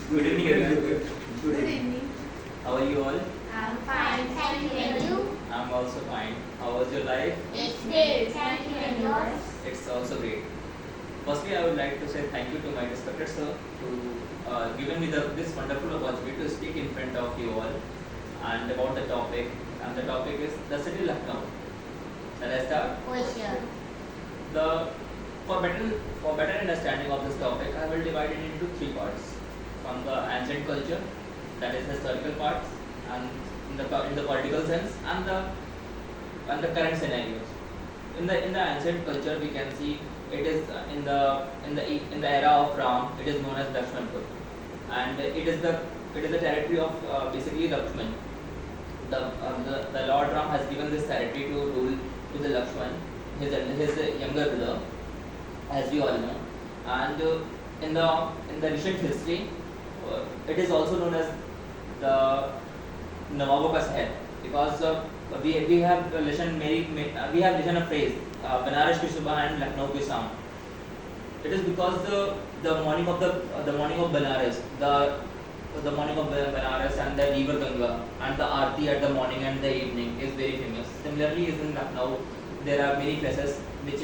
Good evening, everyone. Good evening. How are you all? I'm fine. Thank you. And you? I'm also fine. How was your life? It's great. Thank you. And yours? It's also great. Firstly, I would like to say thank you to my respected sir to giving me this wonderful opportunity to speak in front of you all and about the topic. And the topic is the city Lucknow. Shall I start? For sure. The for better understanding of this topic, I will divide it into three parts. From the ancient culture, that is historical parts, and in the political sense, and the current scenarios. In the ancient culture, we can see it is in the era of Ram. It is known as Lakshmanpur, and it is the territory of basically Lakshman. The Lord Ram has given this territory to rule to the Lakshman, his younger brother, as we all know. And in the recent history, it is also known as the Nawabon ka Shahar, because we have we have listened a phrase Banaras ki Subah and Lucknow ki Sham. It is because the morning of Banaras, the morning of Banaras and the river Ganga and the Aarti at the morning and the evening is very famous. Similarly, is in Lucknow there are many places which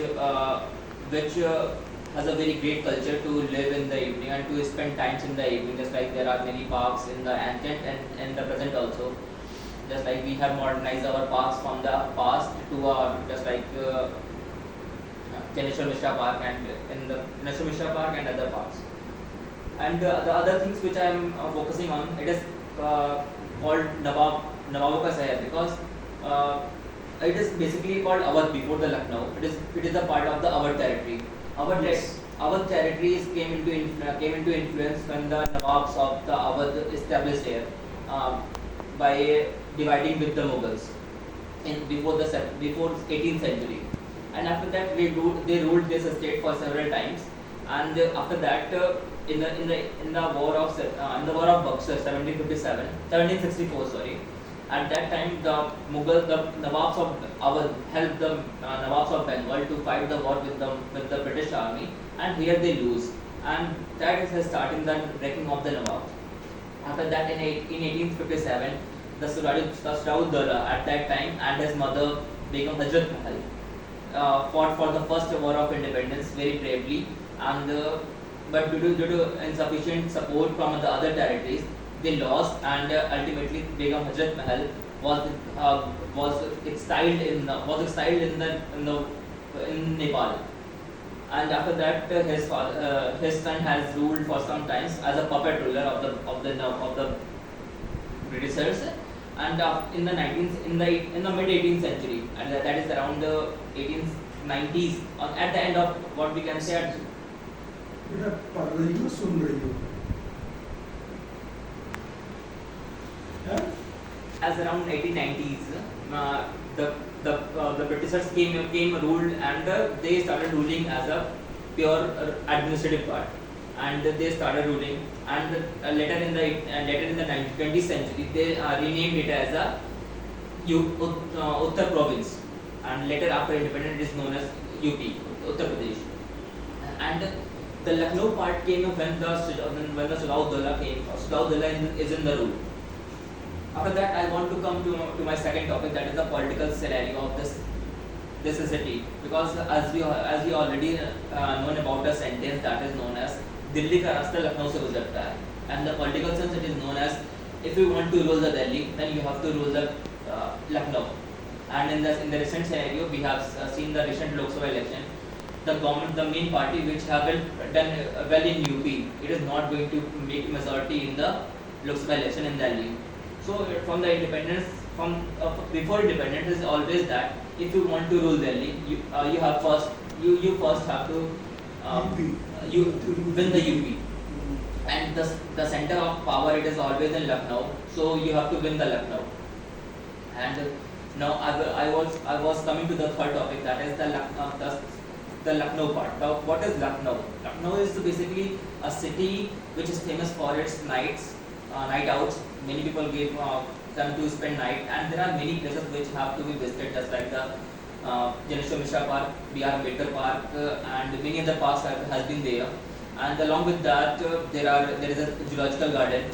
has a very great culture to live in the evening and to spend times in the evening. Just like there are many parks in the ancient and in the present also. Just like we have modernized our parks from the past to our just like Janeshwar Mishra Park and in the Janeshwar Mishra Park and other parks. And the other things which I am focusing on, it is called Nawabon ka Shahar, because it is basically called Awadh before the Lucknow. It is a part of the Awadh territory. Awadh territories came into influence when the Nawabs of the Awadh established here by dividing with the Mughals before 18th century. And after that they ruled this state for several times. And after that, in the war of Buxar 1764, sorry. At that time, the Nawabs of Awadh helped the Nawabs of Bengal to fight the war with the British army, and here they lose, and that is the starting the breaking of the Nawabs. After that, in 1857, the Suraj Dowlah at that time and his mother Begum Hazrat Mahal fought for the first war of independence very bravely, and but due to insufficient support from the other territories, they lost, and ultimately Begum Hazrat Mahal was exiled in Nepal. And after that, his son has ruled for some time as a puppet ruler of the Britishers. And in the mid 18th century, and that is around the 1890s, at the end of what we can say at बेटा पढ़ रही हो सुन रही हो हैं? as around 1890s, the Britishers came ruled, and they started ruling as a pure administrative part, and they started ruling, and later in the 20th century they renamed it as a Uttar province, and later after independence it is known as UP, Uttar Pradesh. And the Lucknow part came when the Suraj Dowlah came. Suraj Dowlah is in the rule. After that, I want to come to my second topic, that is the political scenario of this city, because as we already known about a sentence that is known as Delhi ka rasta Lucknow se guzarta hai, and the political sense it is known as if you want to rule the Delhi, then you have to rule the Lucknow. And in the recent scenario, we have seen the recent Lok Sabha election. The main party which have done well in UP, it is not going to make majority in the Lok Sabha election in Delhi. So from the independence, before independence is always that if you want to rule Delhi, you first have to you win the UP, and the center of power it is always in Lucknow. So you have to win the Lucknow. And now I was coming to the third topic, that is the Lucknow part. Now, what is Lucknow? Lucknow is basically a city which is famous for its night outs. Many people give them to spend night, and there are many places which have to be visited, just like the Janeshwar Mishra Park, B.R. Ambedkar Park, and many other parks has been there. And along with that, there is a zoological garden.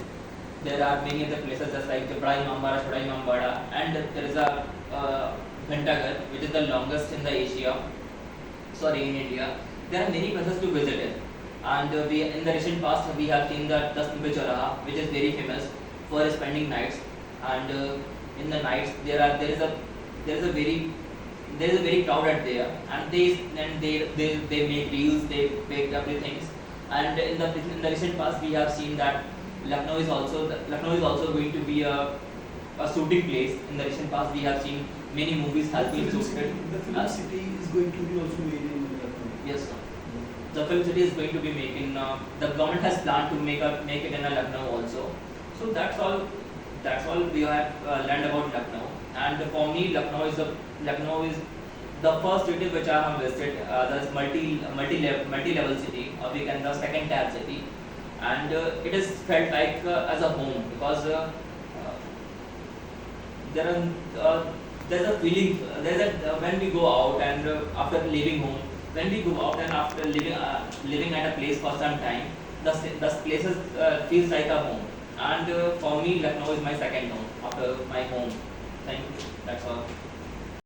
There are many other places just like Bada Imambara, Choda Imambara, and there is a Ghantaghar, which is the longest in the Asia. Sorry, in India. There are many places to visit it. And we in the recent past we have seen the Dastambe Choraha, which is very famous for spending nights. And in the nights there is a very crowded there, and they make reels, they make everything. And in the recent past we have seen that Lucknow is also going to be a shooting place. In the recent past we have seen many movies has been shooted. The film city is going to be also made in Lucknow. Yes, sir. The film city is going to be made in. The government has planned to make it in a Lucknow also. So that's all. That's all we have learned about Lucknow. And for me, Lucknow is the first city which I have visited. The multi-level city, or we can the second tier city, and it is felt like as a home because there are there's a feeling when we go out and after leaving home, when we go out and after living at a place for some time, the places feels like a home. And for me, Lucknow is my second home after my home. Thank you. That's all.